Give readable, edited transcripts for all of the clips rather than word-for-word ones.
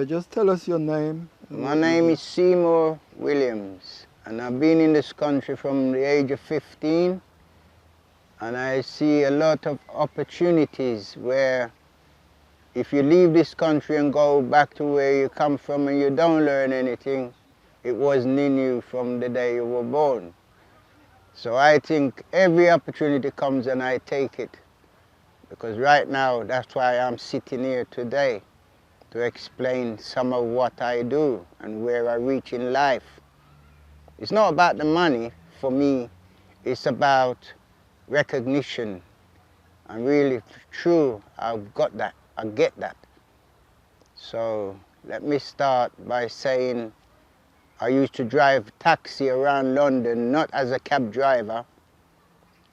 Yeah, just tell us your name. My name is Seymour Williams, and I've been in this country from the age of 15, and I see a lot of opportunities where if you leave this country and go back to where you come from and you don't learn anything, it wasn't in you from the day you were born. So I think every opportunity comes and I take it, because right now that's why I'm sitting here today, to explain some of what I do and where I reach in life. It's not about the money for me, it's about recognition. And really true, I've got that, I get that. So let me start by saying I used to drive taxi around London, not as a cab driver.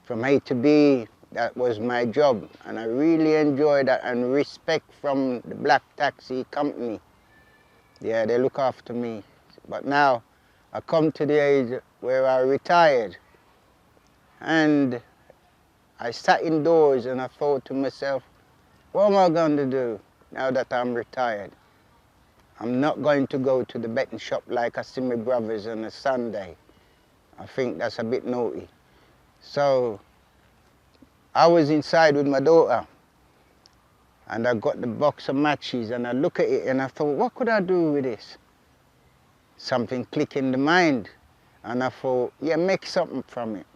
From A to B, that was my job, and I really enjoy that, and respect from the black taxi company. Yeah, they look after me. But now I come to the age where I retired, and I sat indoors and I thought to myself, what am I going to do now that I'm retired? I'm not going to go to the betting shop like I see my brothers on a Sunday. I think that's a bit naughty. So I was inside with my daughter, and I got the box of matches, and I look at it and I thought, what could I do with this? Something clicked in the mind, and I thought, yeah, make something from it.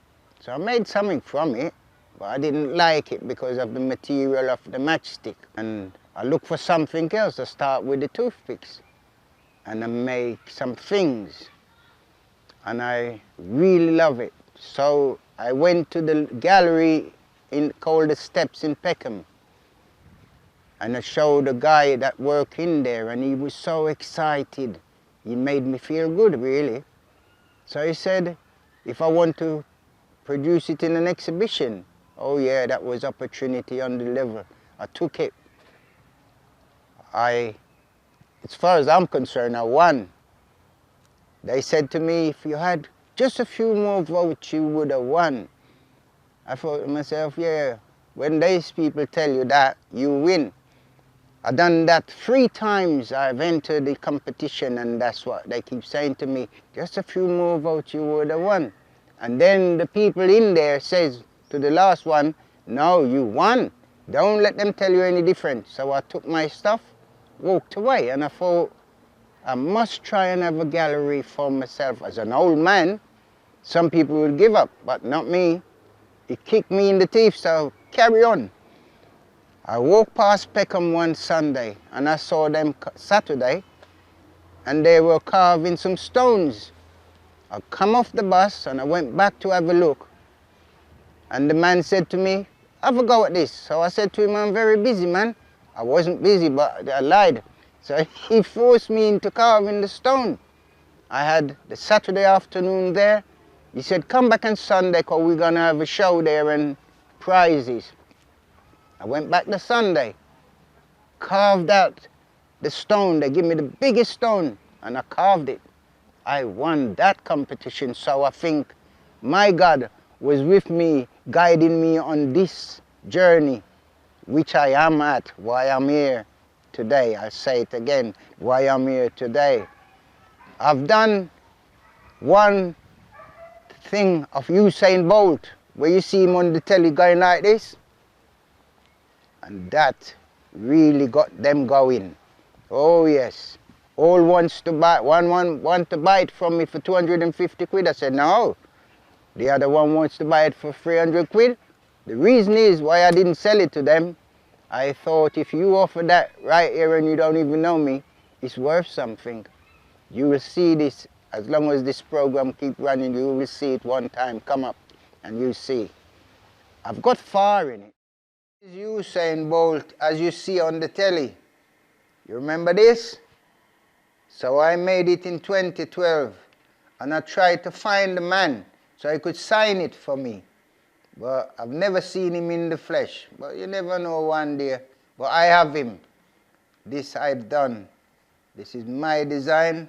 So I made something from it, but I didn't like it because of the material of the matchstick. And I looked for something else. I start with the toothpicks, and I make some things, and I really love it. So I went to the gallery called the Steps in Peckham, and I showed a guy that worked in there, and he was so excited. He made me feel good, really. So he said, if I want to produce it in an exhibition, oh yeah, that was opportunity on the level. I took it. As far as I'm concerned, I won. They said to me, if you had just a few more votes, you would have won. I thought to myself, yeah, when these people tell you that, you win. I've done that 3 times. I've entered the competition, and that's what they keep saying to me, just a few more votes, you would have won. And then the people in there says to the last one, no, you won. Don't let them tell you any different. So I took my stuff, walked away, and I thought, I must try and have a gallery for myself. As an old man, some people will give up, but not me. He kicked me in the teeth, so carry on. I walked past Peckham one Sunday, and I saw them Saturday, and they were carving some stones. I come off the bus, and I went back to have a look. And the man said to me, have a go at this. So I said to him, I'm very busy, man. I wasn't busy, but I lied. So he forced me into carving the stone. I had the Saturday afternoon there. He said, come back on Sunday, because we're going to have a show there and prizes. I went back the Sunday, carved out the stone. They gave me the biggest stone, and I carved it. I won that competition, so I think my God was with me, guiding me on this journey, which I am at, why I'm here today. I say it again, why I'm here today. I've done one thing of Usain Bolt, where you see him on the telly going like this, and that really got them going. Oh yes, all wants to buy, one want to buy it from me for 250 quid. I said no. The other one wants to buy it for 300 quid. The reason is why I didn't sell it to them. I thought, if you offer that right here and you don't even know me, it's worth something. You will see this. As long as this program keeps running, you will see it one time. Come up and you see. I've got far in it. This is Usain Bolt, as you see on the telly. You remember this? So I made it in 2012, and I tried to find the man so he could sign it for me. But I've never seen him in the flesh. But you never know one day. But I have him. This I've done. This is my design.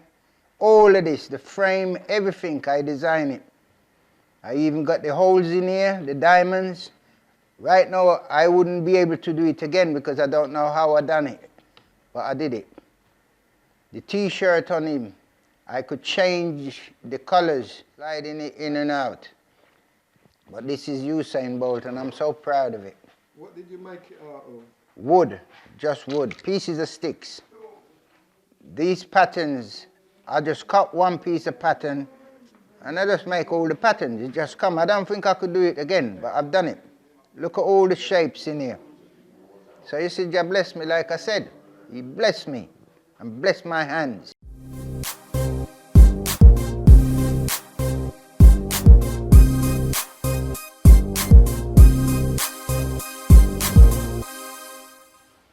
All of this, the frame, everything, I design it. I even got the holes in here, the diamonds. Right now, I wouldn't be able to do it again because I don't know how I done it. But I did it. The t-shirt on him, I could change the colors, sliding it in and out. But this is Usain Bolt, and I'm so proud of it. What did you make it out of? Wood, just wood, pieces of sticks. These patterns, I just cut one piece of pattern, and I just make all the patterns. It just come. I don't think I could do it again, but I've done it. Look at all the shapes in here. So you see, God bless me, like I said. He blessed me and blessed my hands.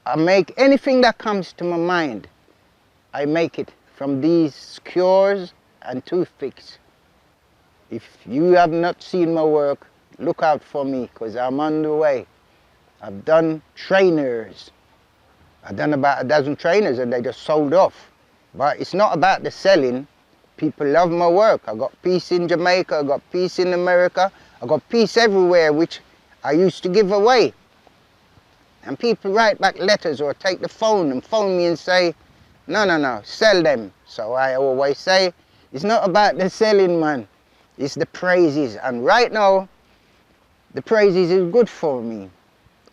I make anything that comes to my mind, I make it from these skewers and toothpicks. If you have not seen my work, look out for me, because I'm on the way. I've done trainers. I've done about a dozen trainers and they just sold off. But it's not about the selling. People love my work. I got peace in Jamaica, I got peace in America, I got peace everywhere, which I used to give away. And people write back letters or take the phone and phone me and say, no, sell them. So I always say, it's not about the selling, man. It's the praises. And right now, the praises is good for me.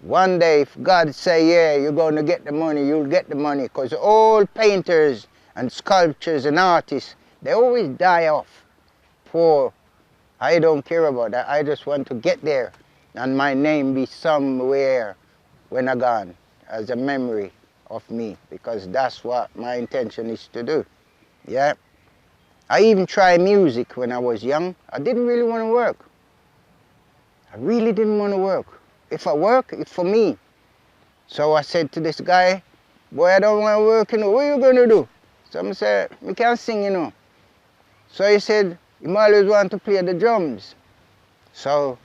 One day, if God say, yeah, you're going to get the money, you'll get the money. Because all painters and sculptors and artists, they always die off. Poor. I don't care about that. I just want to get there and my name be somewhere when I'm gone as a memory of me, because that's what my intention is to do. Yeah. I even tried music when I was young. I didn't really want to work. I really didn't want to work. If I work, it's for me. So I said to this guy, boy, I don't want to work, you know, what are you going to do? So I said, I can't sing, you know. So he said, you always want to play the drums. So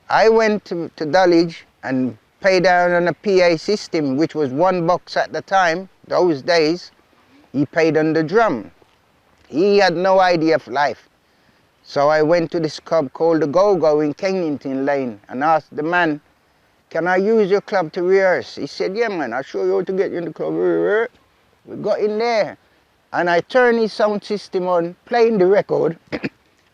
I went to Dulwich and paid down on a PA system, which was $1 at the time, those days. He paid on the drum. He had no idea of life. So I went to this club called the Go-Go in Kennington Lane and asked the man, can I use your club to rehearse? He said, yeah, man, I'll show you how to get you in the club. We got in there and I turned his sound system on, playing the record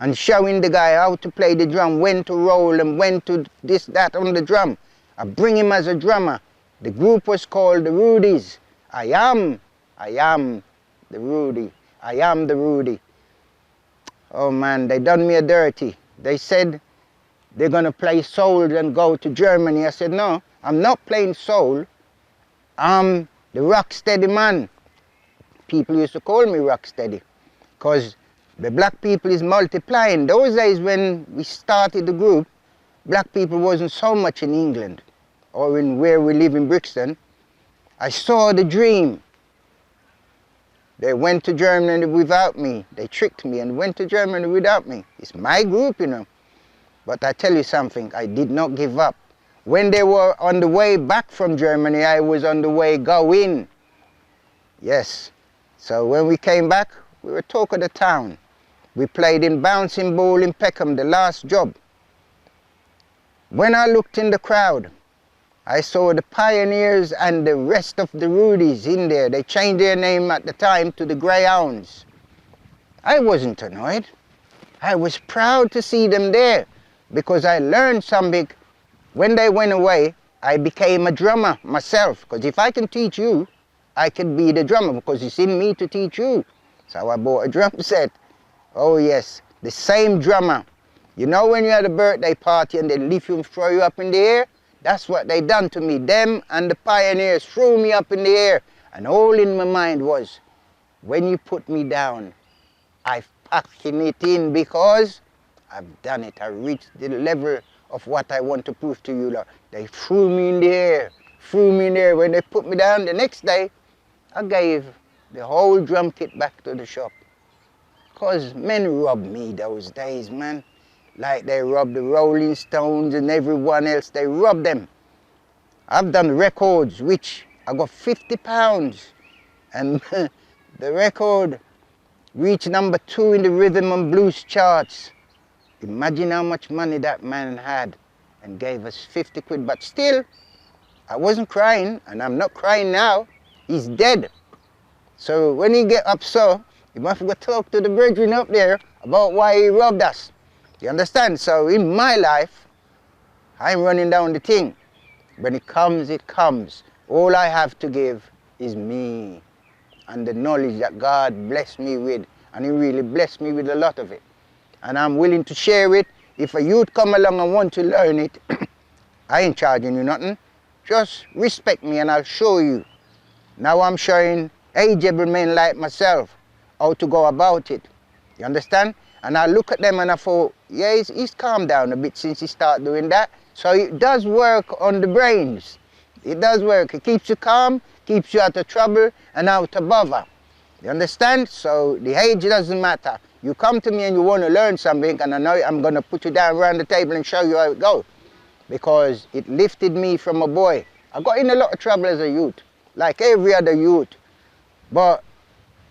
and showing the guy how to play the drum, when to roll and when to this, that on the drum. I bring him as a drummer. The group was called the Rudies. I am the Rudy. I am the Rudy. Oh man, they done me a dirty. They said they're gonna play soul and go to Germany. I said, no, I'm not playing soul. I'm the rocksteady man. People used to call me rocksteady because the black people is multiplying. Those days when we started the group, black people wasn't so much in England or in where we live in Brixton. I saw the dream. They went to Germany without me. They tricked me and went to Germany without me. It's my group, you know. But I tell you something, I did not give up. When they were on the way back from Germany, I was on the way going. Yes. So when we came back, we were talk of the town. We played in Bouncing Ball in Peckham, the last job. When I looked in the crowd, I saw the Pioneers and the rest of the Rudies in there. They changed their name at the time to the Greyhounds. I wasn't annoyed. I was proud to see them there because I learned something. When they went away, I became a drummer myself, because if I can teach you, I can be the drummer because it's in me to teach you. So I bought a drum set. Oh yes, the same drummer. You know when you had a birthday party and they lift you and throw you up in the air? That's what they done to me. Them and the Pioneers threw me up in the air. And all in my mind was, when you put me down, I've packing it in because I've done it. I reached the level of what I want to prove to you. They threw me in the air, threw me in the air. When they put me down the next day, I gave the whole drum kit back to the shop. Because men robbed me those days, man. Like they robbed the Rolling Stones and everyone else, they robbed them. I've done records which I got £50 and the record reached #2 in the rhythm and blues charts. Imagine how much money that man had and gave us 50 quid, but still, I wasn't crying and I'm not crying now. He's dead. So when he get up so, he must go talk to the brethren up there about why he robbed us. You understand? So in my life, I'm running down the thing. When it comes, it comes. All I have to give is me and the knowledge that God blessed me with. And he really blessed me with a lot of it. And I'm willing to share it. If a youth come along and want to learn it, I ain't charging you nothing. Just respect me and I'll show you. Now I'm showing ageable men like myself how to go about it. You understand? And I look at them and I thought, yeah, he's calmed down a bit since he started doing that. So it does work on the brains. It does work. It keeps you calm, keeps you out of trouble and out of bother. You understand? So the age doesn't matter. You come to me and you want to learn something, and I know I'm going to put you down around the table and show you how it goes. Because it lifted me from a boy. I got in a lot of trouble as a youth, like every other youth. But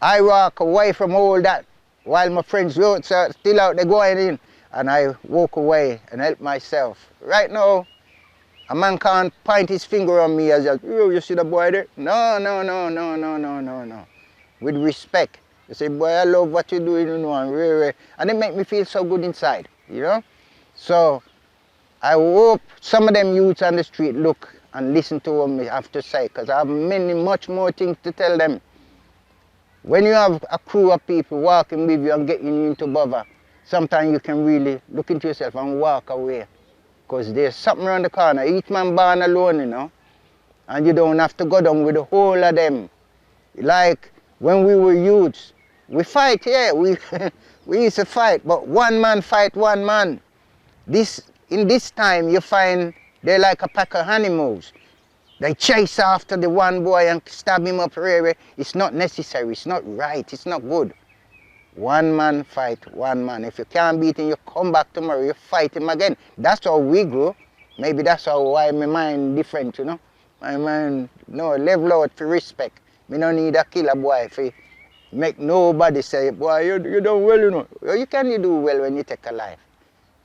I walk away from all that while my friends youths are still out there going in. And I walk away and help myself. Right now, a man can't point his finger on me as just, oh, you see the boy there? No, no, no, no, no, no, no, no. With respect. You say, boy, I love what you're doing, you know, and it make me feel so good inside, you know? So I hope some of them youths on the street look and listen to what I have to say, because I have much more things to tell them. When you have a crew of people walking with you and getting you into bother, sometimes you can really look into yourself and walk away. Because there's something around the corner. Each man born alone, you know. And you don't have to go down with the whole of them. Like when we were youths, we fight, yeah, we used to fight, but one man fight one man. In this time, you find they're like a pack of animals. They chase after the one boy and stab him up here. It's not necessary, it's not right, it's not good. One man fight one man. If you can't beat him, you come back tomorrow, you fight him again. That's how we grow. Maybe that's why my mind different, you know. My mind, no, level out for respect. Me no need a killer boy for make nobody say, boy, you done well, you know. You can do well when you take a life.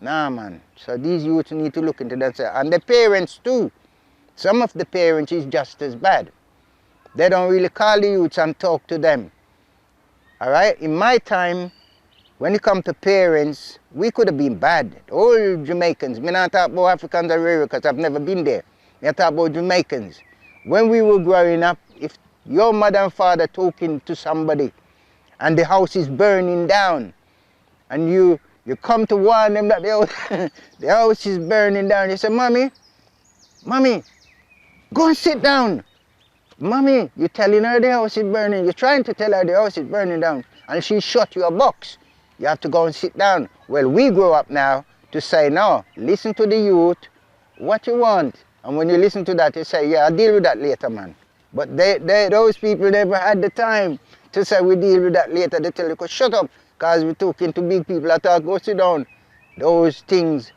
Nah, man. So these youths need to look into that. And the parents too. Some of the parents is just as bad. They don't really call the youths and talk to them. All right? In my time, when it comes to parents, we could have been bad. All Jamaicans. Me not talk about Africans or Rara because I've never been there. Me talk about Jamaicans. When we were growing up, if your mother and father talking to somebody and the house is burning down and you come to warn them that the house is burning down, you say, Mommy, go and sit down. Mommy, you're telling her the house is burning. You're trying to tell her the house is burning down and she shut you a box. You have to go and sit down. Well, we grow up now to say, no, listen to the youth, what you want. And when you listen to that, you say, yeah, I'll deal with that later, man. But those people never had the time to say, we deal with that later. They tell you, shut up, because we're talking to big people. I thought, go sit down. Those things,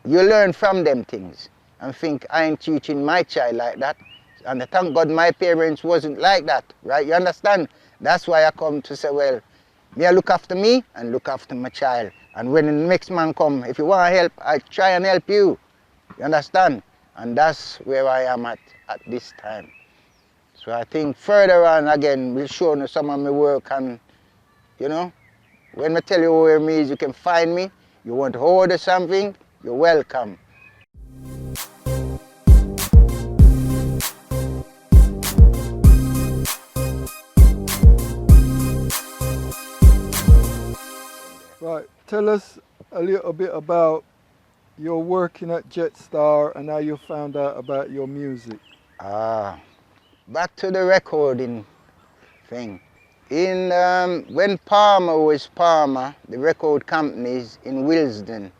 you learn from them things. And think, I ain't teaching my child like that. And thank God my parents wasn't like that, right? You understand? That's why I come to say, well, me I look after me and look after my child. And when the next man come, if you want help, I try and help you. You understand? And that's where I am at this time. So I think further on, again, we'll show you some of my work. And, you know, when I tell you where me is, you can find me. You want to order something, you're welcome. Right, tell us a little bit about your working at Jetstar and how you found out about your music. Back to the recording thing. When Palmer was Palmer, the record companies in Willesden,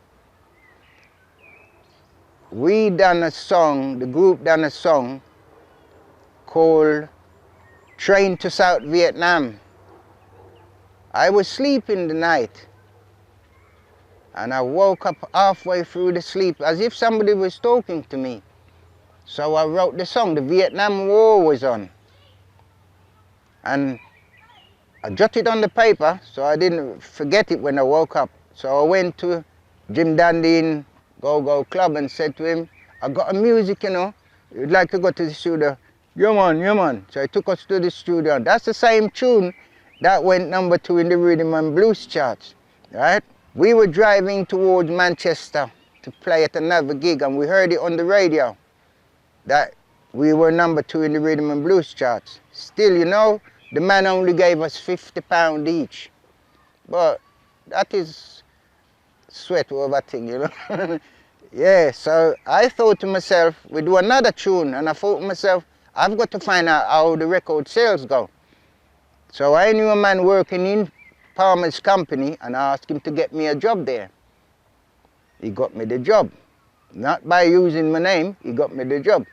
we done a song, the group done a song called Train to South Vietnam. I was sleeping the night and I woke up halfway through the sleep as if somebody was talking to me. So I wrote the song. The Vietnam War was on. And I jotted it on the paper so I didn't forget it when I woke up. So I went to Jim Dandy in Go Go Club and said to him, I got a music, you know. You'd like to go to the studio. Yeah man, yeah man. So he took us to the studio. That's the same tune that went #2 in the rhythm and blues charts, right? We were driving towards Manchester to play at another gig, and we heard it on the radio that we were #2 in the rhythm and blues charts. Still, you know, the man only gave us £50 each. But that is sweat over thing, you know. Yeah, so I thought to myself, we do another tune, and I thought to myself, I've got to find out how the record sales go. So I knew a man working in Palmer's company, and I asked him to get me a job there. He got me the job. Not by using my name, he got me the job.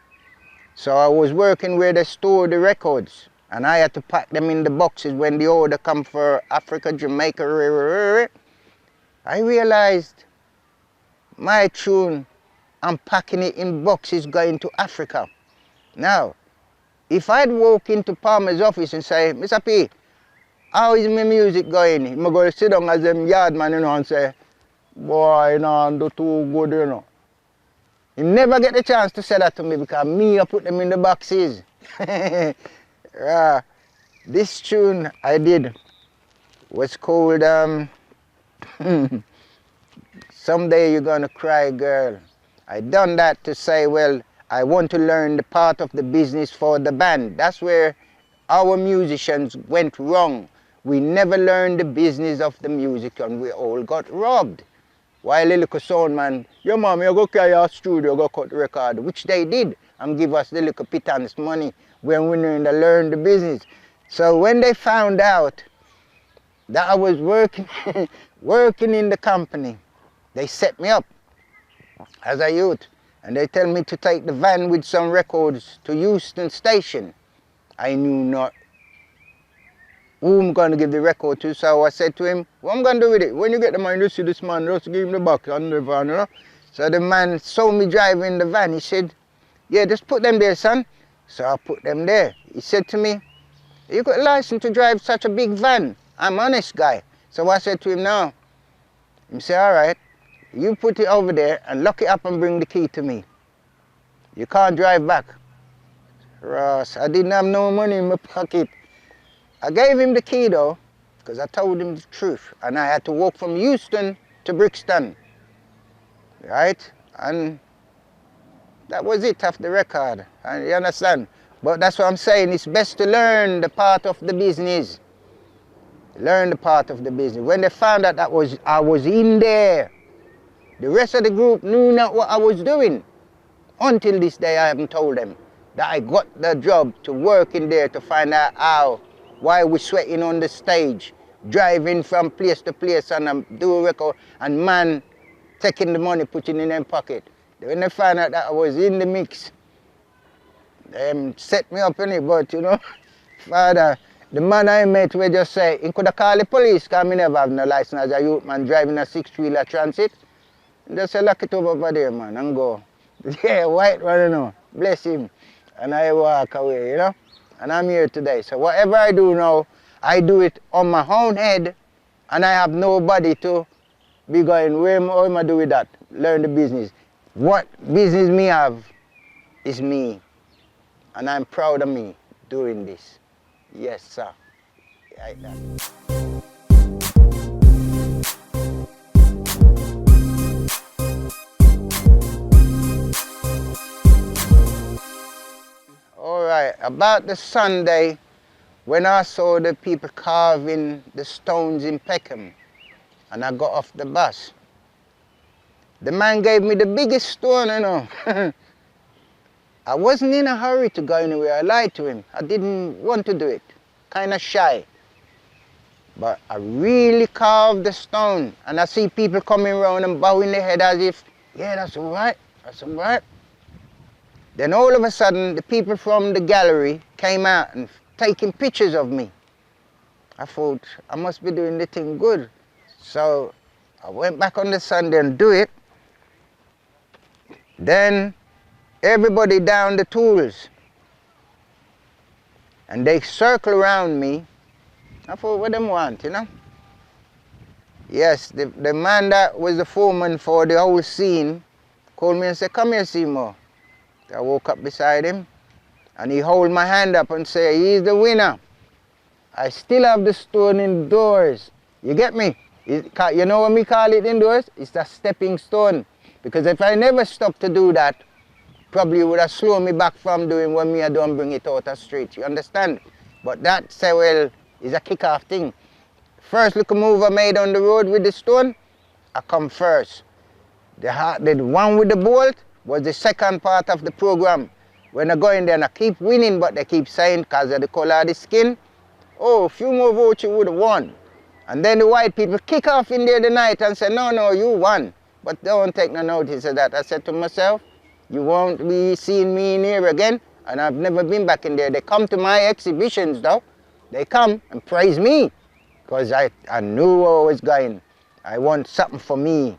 So I was working where they store the records, and I had to pack them in the boxes when the order come for Africa, Jamaica. I realized my tune, I'm packing it in boxes going to Africa. Now, if I'd walk into Palmer's office and say, Mr. P, how is my music going? I'm going to sit down as a yard man, you know, and say, boy, you know, I'm do too good, you know. You never get the chance to say that to me because me, I put them in the boxes. This tune I did was called Someday You're Gonna Cry, Girl. I done that to say, well, I want to learn the part of the business for the band. That's where our musicians went wrong. We never learned the business of the music, and we all got robbed. While the little sound man, yeah mom, you go carry our studio, go cut the record, which they did, and give us the little pittance money when we learned the business. So when they found out that I was working, working in the company, they set me up as a youth, and they tell me to take the van with some records to Euston Station. I knew not who I'm going to give the record to, so I said to him, what I'm going to do with it? When you get the money, you see this man, just give him the back and the van, you know? So the man saw me driving the van. He said, yeah, just put them there, son. So I put them there. He said to me, you got a license to drive such a big van? I'm an honest guy. So I said to him, no. He said, all right, you put it over there and lock it up and bring the key to me. You can't drive back. Ross, I didn't have no money in my pocket. I gave him the key though, because I told him the truth, and I had to walk from Euston to Brixton, right? And that was it off the record, you understand? But that's what I'm saying, it's best to learn the part of the business. Learn the part of the business. When they found out that I was in there, the rest of the group knew not what I was doing. Until this day I haven't told them that I got the job to work in there to find out why we're sweating on the stage, driving from place to place and do a record, and man taking the money, putting it in their pocket. When they found out that I was in the mix, they set me up in it, but you know, Father, the man I met will just say, he could have called the police because I never have no license as a youth man driving a 6-wheeler transit. And just say, lock it up over there, man, and go. Yeah, white one, you know, bless him. And I walk away, you know. And I'm here today. So whatever I do now, I do it on my own head, and I have nobody to be going, what am I do with that? Learn the business. What business me have is me. And I'm proud of me doing this. Yes, sir. Like that. All right, about the Sunday, when I saw the people carving the stones in Peckham, and I got off the bus, the man gave me the biggest stone, you know. I wasn't in a hurry to go anywhere. I lied to him. I didn't want to do it. Kind of shy. But I really carved the stone, and I see people coming around and bowing their head as if, yeah, that's all right, that's all right. Then all of a sudden, the people from the gallery came out and taking pictures of me. I thought, I must be doing the thing good. So I went back on the Sunday and do it. Then everybody down the tools. And they circle around me. I thought, what them want, you know? Yes, the man that was the foreman for the whole scene called me and said, come here, Seymour. I woke up beside him. and he hold my hand up and say, he's the winner. I still have the stone indoors. You get me? You know what we call it indoors? It's a stepping stone. Because if I never stopped to do that, probably would have slowed me back from doing what me I don't bring it out the street. You understand? But that, say, well, is a kick-off thing. First little move I made on the road with the stone, I come first. The one with the bolt was the second part of the program. When I go in there and I keep winning, but they keep saying, because of the color of the skin, oh, a few more votes you would have won. And then the white people kick off in there the night and say, no, no, you won. But they don't take no notice of that. I said to myself, you won't be seeing me in here again. And I've never been back in there. They come to my exhibitions though. They come and praise me. Because I knew where I was going. I want something for me,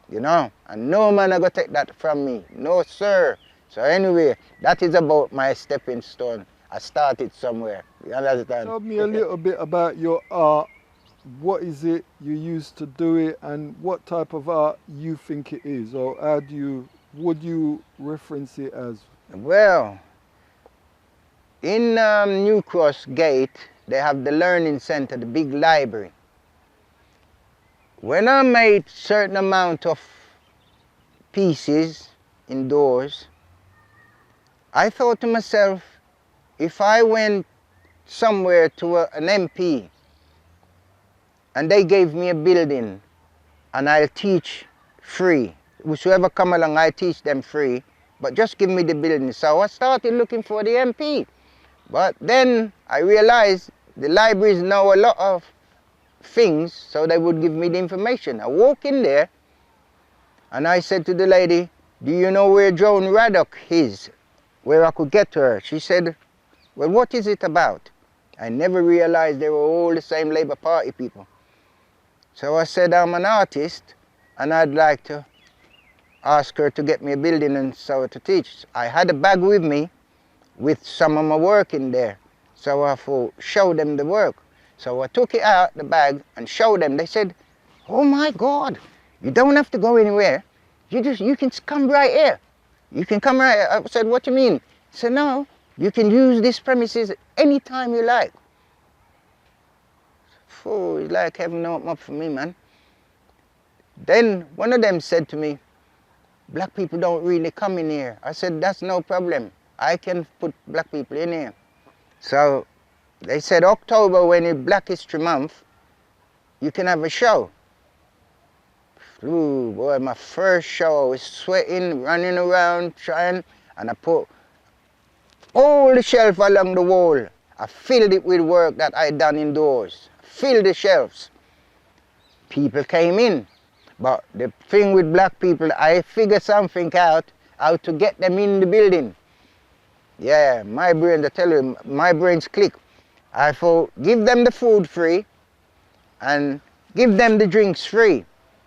you know. And no man are going to take that from me. No, sir. So anyway, that is about my stepping stone. I started somewhere. You understand? Tell me a little bit about your art. What is it you use to do it, and what type of art you think it is, or would you reference it as? Well, in New Cross Gate, they have the learning center, the big library. When I made certain amount of pieces indoors, I thought to myself, if I went somewhere to an MP and they gave me a building and I'll teach free, whoever come along, I teach them free, but just give me the building. So I started looking for the MP. But then I realized the libraries know a lot of things, so they would give me the information. I walk in there and I said to the lady, do you know where Joan Raddock is, where I could get to her? She said, well, what is it about? I never realized they were all the same Labour Party people. So I said, I'm an artist and I'd like to ask her to get me a building and so to teach. I had a bag with me with some of my work in there. So I thought, show them the work. So I took it out, the bag, and showed them. They said, oh my God, you don't have to go anywhere. You can come right here. You can come right here. I said, what do you mean? He said, no, you can use this premises anytime you like. Oh, it's like heaven opened up for me, man. Then one of them said to me, black people don't really come in here. I said, that's no problem. I can put black people in here. So they said October, when it's Black History Month, you can have a show. Ooh, boy, my first show, I was sweating, running around, trying, and I put all the shelf along the wall. I filled it with work that I done indoors. Filled the shelves. People came in. But the thing with black people, I figured something out, how to get them in the building. Yeah, my brain, I tell you, my brains click. I thought, give them the food free and give them the drinks free.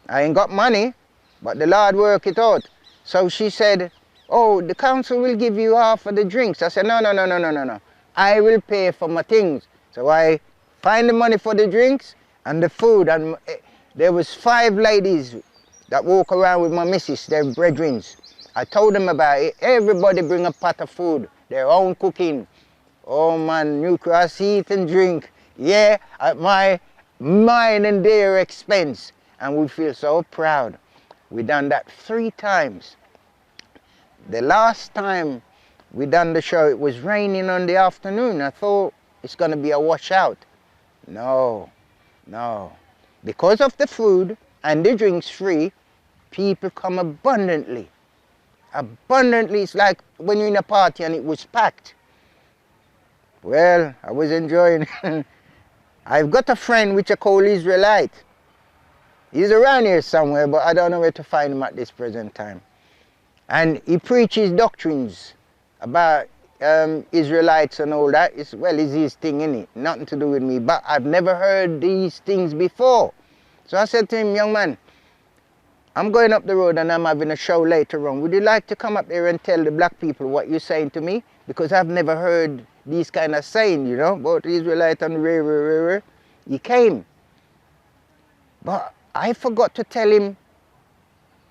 I ain't got money, but the Lord work it out. So she said, oh, the council will give you half of the drinks. I said, no. I will pay for my things. So I find the money for the drinks and the food. And there was 5 ladies that walk around with my missus, their brethren. I told them about it. Everybody bring a pot of food, their own cooking. Oh man, New Cross, eat and drink. Yeah, at mine and their expense. And we feel so proud. We done that 3 times. The last time we done the show, it was raining on the afternoon. I thought it's gonna be a washout. No. Because of the food and the drinks free, people come abundantly. Abundantly, it's like when you're in a party and it was packed. Well, I was enjoying. I've got a friend which I call Israelite. He's around here somewhere, but I don't know where to find him at this present time. And he preaches doctrines about Israelites and all that. It's his thing, innit? Nothing to do with me. But I've never heard these things before. So I said to him, young man, I'm going up the road and I'm having a show later on. Would you like to come up here and tell the black people what you're saying to me? Because I've never heard these kind of saying, you know, about Israelite and rare. He came. But I forgot to tell him,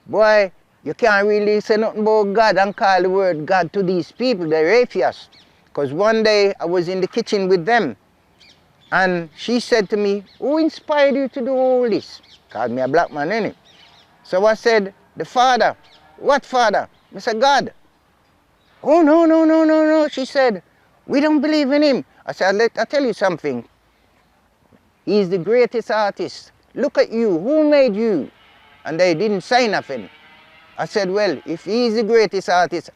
boy, you can't really say nothing about God and call the word God to these people. They're atheists. Because one day I was in the kitchen with them, and she said to me, who inspired you to do all this? Called me a black man, innit? So I said, the Father. What Father? I said, God. Oh, no, no, no, no, no. She said, we don't believe in him. I said, I'll tell you something. He's the greatest artist. Look at you. Who made you? And they didn't say nothing. I said, well, if he's the greatest artist,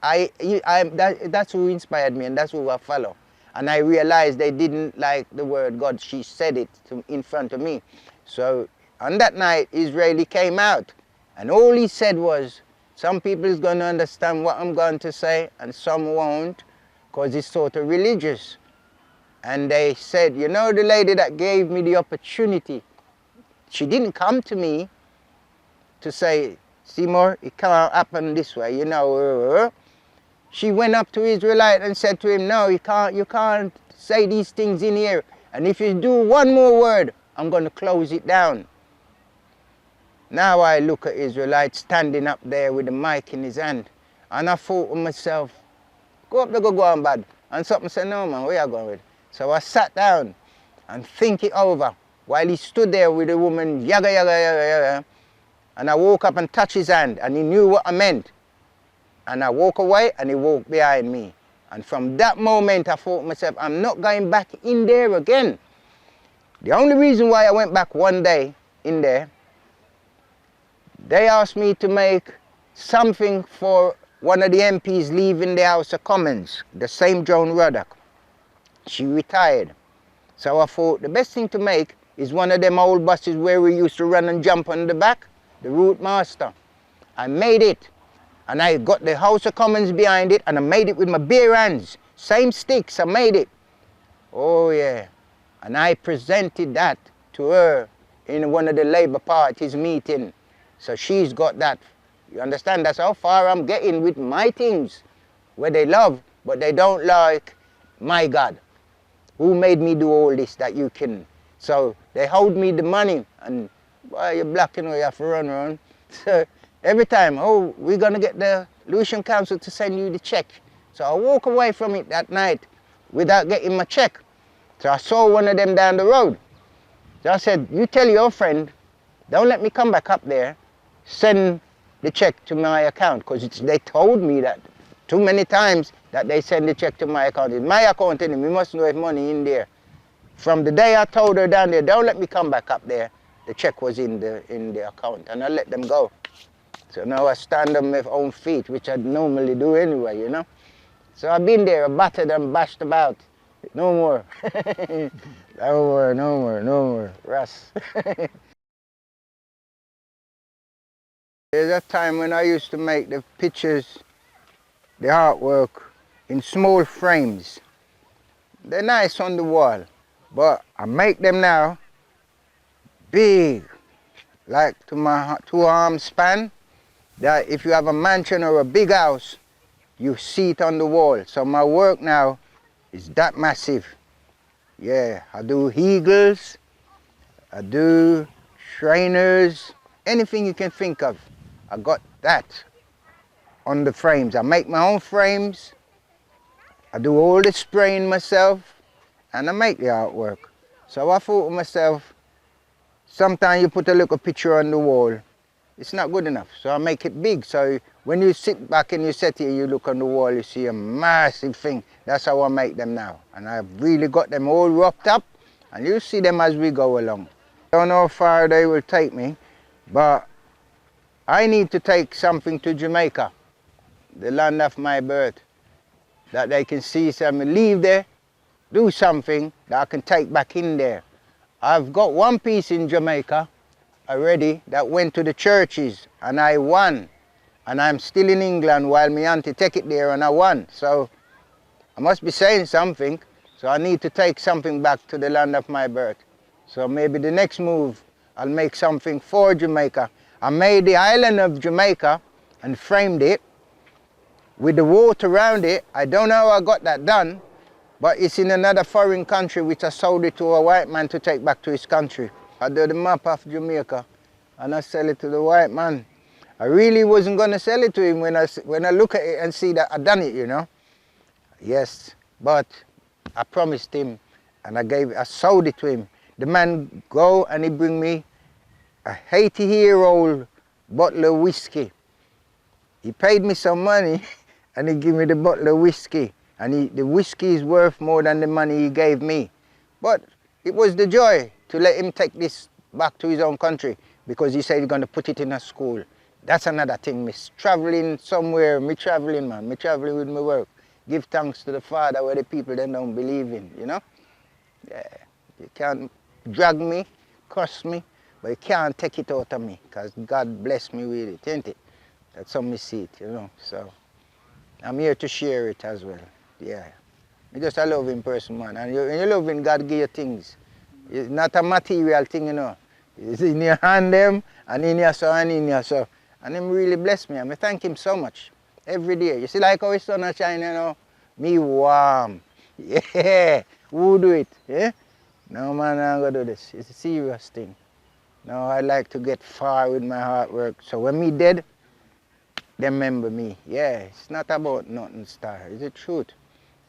that's who inspired me, and that's who I follow. And I realized they didn't like the word God. She said it in front of me. So on that night, Israeli came out, and all he said was, some people is going to understand what I'm going to say, and some won't, because it's sort of religious. And they said, you know, the lady that gave me the opportunity, she didn't come to me to say, Seymour, it can't happen this way, you know. She went up to Israelite and said to him, no, you can't say these things in here. And if you do one more word, I'm going to close it down. Now I look at Israelite standing up there with the mic in his hand, and I thought to myself, go up there, go on bad. And something said, no man, where you going with? So I sat down and think it over while he stood there with the woman, yaga, yaga, yaga, yaga. And I woke up and touched his hand, and he knew what I meant. And I walked away, and he walked behind me. And from that moment, I thought to myself, I'm not going back in there again. The only reason why I went back one day in there, they asked me to make something for one of the MPs leaving the House of Commons, the same Joan Ruddock. She retired. So I thought the best thing to make is one of them old buses where we used to run and jump on the back, the Route Master. I made it, and I got the House of Commons behind it, and I made it with my bare hands. Same sticks, I made it. Oh yeah. And I presented that to her in one of the Labour Party's meeting. So she's got that. You understand? That's how far I'm getting with my things, where they love, but they don't like my God, who made me do all this that you can. So they hold me the money, and boy, you're black, you know, you have to run around. So every time, oh, we're going to get the Lucian Council to send you the check. So I walk away from it that night without getting my check. So I saw one of them down the road. So I said, you tell your friend, don't let me come back up there, send the check to my account, because they told me that too many times that they send the check to my account. It's my account, and we must know if money in there. From the day I told her down there, don't let me come back up there, the check was in the account, and I let them go. So now I stand on my own feet, which I normally do anyway, you know. So I've been there, battered and bashed about. No more. No more, no more, no more. Russ. There's a time when I used to make the pictures, the artwork, in small frames. They're nice on the wall, but I make them now big, like to my 2-arm span, that if you have a mansion or a big house, you see it on the wall. So my work now is that massive. Yeah, I do eagles, I do trainers, anything you can think of. I got that on the frames. I make my own frames, I do all the spraying myself, and I make the artwork. So I thought to myself, sometimes you put a little picture on the wall, it's not good enough, so I make it big. So when you sit back and you sit here, you look on the wall, you see a massive thing. That's how I make them now. And I've really got them all wrapped up, and you'll see them as we go along. I don't know how far they will take me, but I need to take something to Jamaica, the land of my birth, that they can see something, leave there, do something that I can take back in there. I've got one piece in Jamaica already that went to the churches, and I won. And I'm still in England while my auntie take it there, and I won. So I must be saying something. So I need to take something back to the land of my birth. So maybe the next move, I'll make something for Jamaica. I made the island of Jamaica and framed it with the water around it. I don't know how I got that done, but it's in another foreign country, which I sold it to a white man to take back to his country. I did the map of Jamaica, and I sell it to the white man. I really wasn't going to sell it to him when I look at it and see that I done it, you know. Yes, but I promised him and I sold it to him. The man go and he bring me a 80-year-old bottle of whiskey. He paid me some money and he gave me the bottle of whiskey. And the whiskey is worth more than the money he gave me. But it was the joy to let him take this back to his own country because he said he's going to put it in a school. That's another thing. Me traveling somewhere, me traveling, man. Me traveling with my work. Give thanks to the Father where the people they don't believe in, you know? Yeah. You can't drag me, curse me, but you can't take it out of me because God blessed me with it, ain't it? That's how me see it, you know? So I'm here to share it as well. Yeah. You're just a loving person, man. And when you're loving, God give you things. It's not a material thing, you know. It's in your hand them, and in your soul, and in your soul. And him really bless me. I thank him so much. Every day. You see like how his sun is shining, you know? Me warm. Yeah. Who do it? Yeah? No, man, I'm going to do this. It's a serious thing. Now I like to get far with my hard work. So when me dead, they remember me. Yeah, it's not about nothing, star. It's the truth.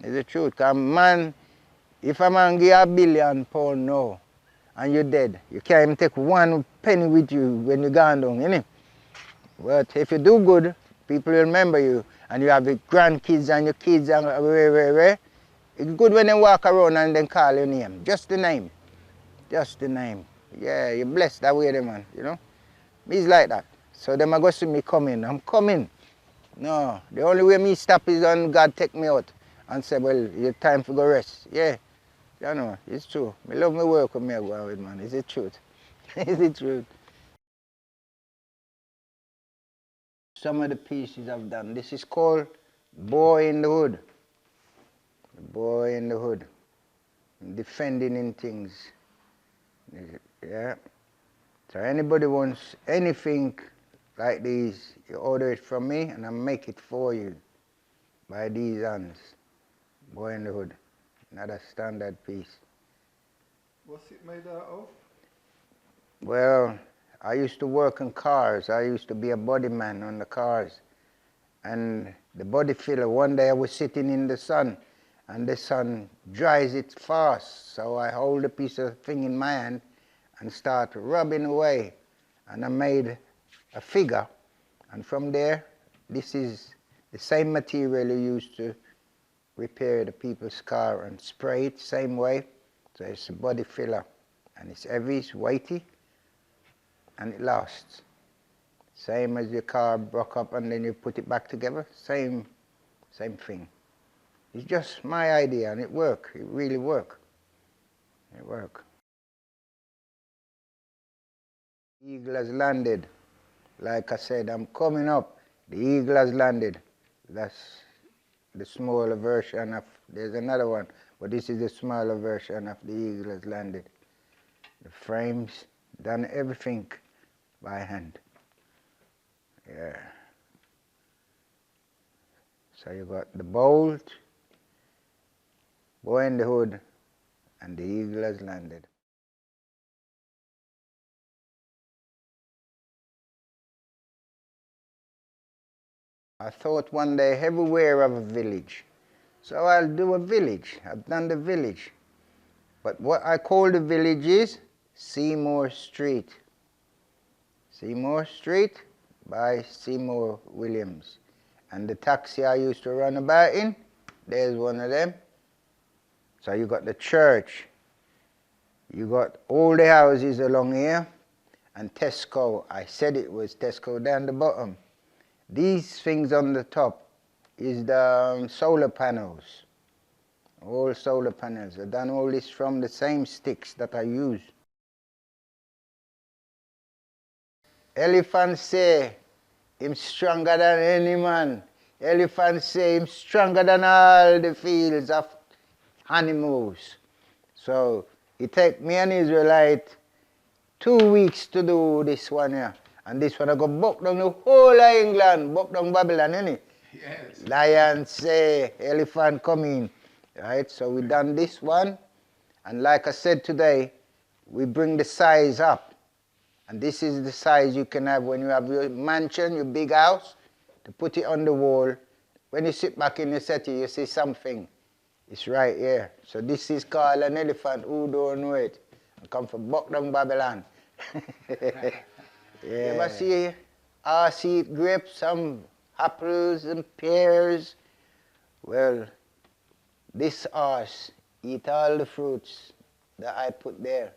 It's the truth. Because man, if a man give you £1 billion now, and you're dead, you can't even take 1 penny with you when you're gone down, innit? But if you do good, people will remember you. And you have your grandkids and your kids and where. It's good when they walk around and then call your name. Just the name. Just the name. Yeah, you're blessed that way, man, you know? Me's like that. So them are going to see me coming. I'm coming. No, the only way me stop is when God take me out and say, well, it's time to go rest. Yeah, you know, it's true. I love my work with me I go on with, man. It's the truth. It's the truth. Some of the pieces I've done. This is called Boy in the Hood. Boy in the Hood. Defending in things. Yeah. So anybody wants anything like these, you order it from me and I make it for you by these hands. Boy in the Hood. Another standard piece. What's it made out of? Well, I used to work in cars. I used to be a body man on the cars. And the body filler, one day I was sitting in the sun and the sun dries it fast. So I hold a piece of thing in my hand and start rubbing away. And I made a figure. And from there, this is the same material you used to repair the people's car and spray it same way. So it's a body filler. And it's heavy, it's weighty, and it lasts. Same as your car broke up and then you put it back together. Same thing. It's just my idea and it worked. It really worked. It worked. The eagle has landed. Like I said, I'm coming up. The eagle has landed. That's the smaller version of, there's another one, but this is the smaller version of the eagle has landed. The frames, done everything by hand. Yeah. So you got the bolt, Boy in the Hood, and the eagle has landed. I thought one day everywhere of a village. So I'll do a village. I've done the village. But what I call the village is Seymour Street. Seymour Street by Seymour Williams. And the taxi I used to run about in, there's one of them. So you got the church. You got all the houses along here. And Tesco. I said it was Tesco down the bottom. These things on the top is the solar panels. All solar panels. I've done all this from the same sticks that I use. Elephants say him stronger than any man. Elephants say him stronger than all the fields of animals. So it take me an Israelite 2 weeks to do this one here. And this one I go buck down the whole of England, buck down Babylon, innit? Yes. Lion say, elephant come in. Right, so we done this one. And like I said today, we bring the size up. And this is the size you can have when you have your mansion, your big house, to put it on the wall when you sit back in the settee, you see something. It's right here. So this is called an elephant. Who don't know it? I come from Buckdown, Babylon. Yeah. You ever see horse eat grapes, some apples and pears? Well, this horse eat all the fruits that I put there.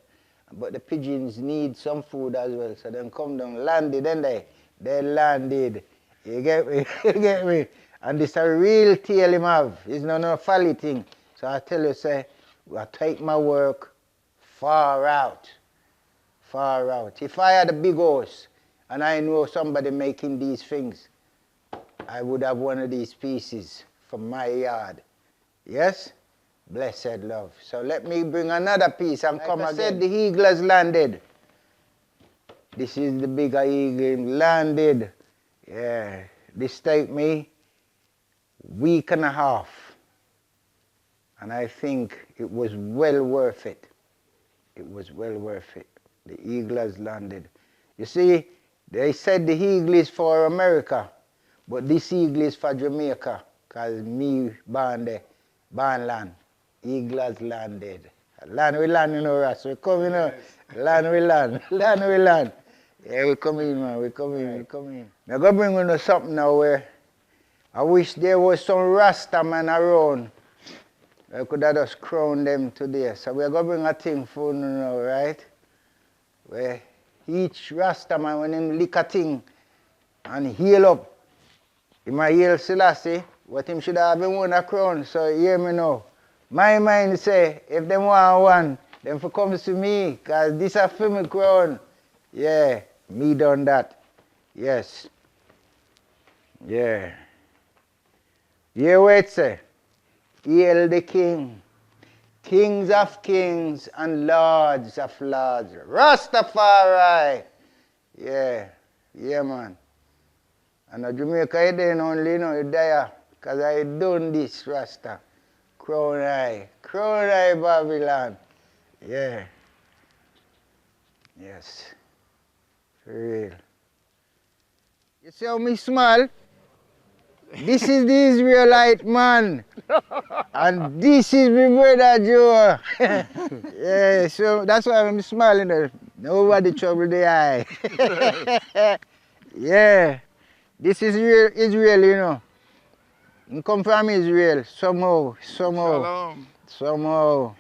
But the pigeons need some food as well. So then come down, landed, and they landed. You get me? You get me? And this a real tail him have. It's not no folly thing. So I tell you, say, I take my work far out. Far out. If I had a big house and I know somebody making these things, I would have one of these pieces from my yard. Yes? Blessed love. So let me bring another piece and come again. Said the eagle has landed. This is the bigger eagle landed. Yeah. This take me week and a half. And I think it was well worth it. It was well worth it. The eagle has landed. You see, they said the eagle is for America, but this eagle is for Jamaica, because me born there, born land. Eagle has landed. Land we land, you know, Ross. We come in, yes. Land we land. Land we land. Yeah, we come in, man. We come in, we come in. I'm going to bring you something now where I wish there was some Rasta man around. I could have just crowned them today. So we're going to bring a thing for you now, right? Where each Rasta man, when him lick a thing and heal up, he might heal Selassie, what him should have been won a crown. So hear me now. My mind say, if them want one, them for come to me, because this a for me crown. Yeah, me done that. Yes. Yeah. Hear what it say? Hail the King, kings of kings and lords of lords. Rastafari. Yeah, yeah, man. And a Jamaica, you didn't only know you die, because I done this, Rasta. Crown Eye Babylon. Yeah. Yes. For real. You see how me smile? This is the Israelite man. And this is my brother Joe. Yeah, so that's why I'm smiling. Nobody trouble the eye. Yeah. This is real Israel, you know. I come from Israel, somehow. Shalom. Somehow.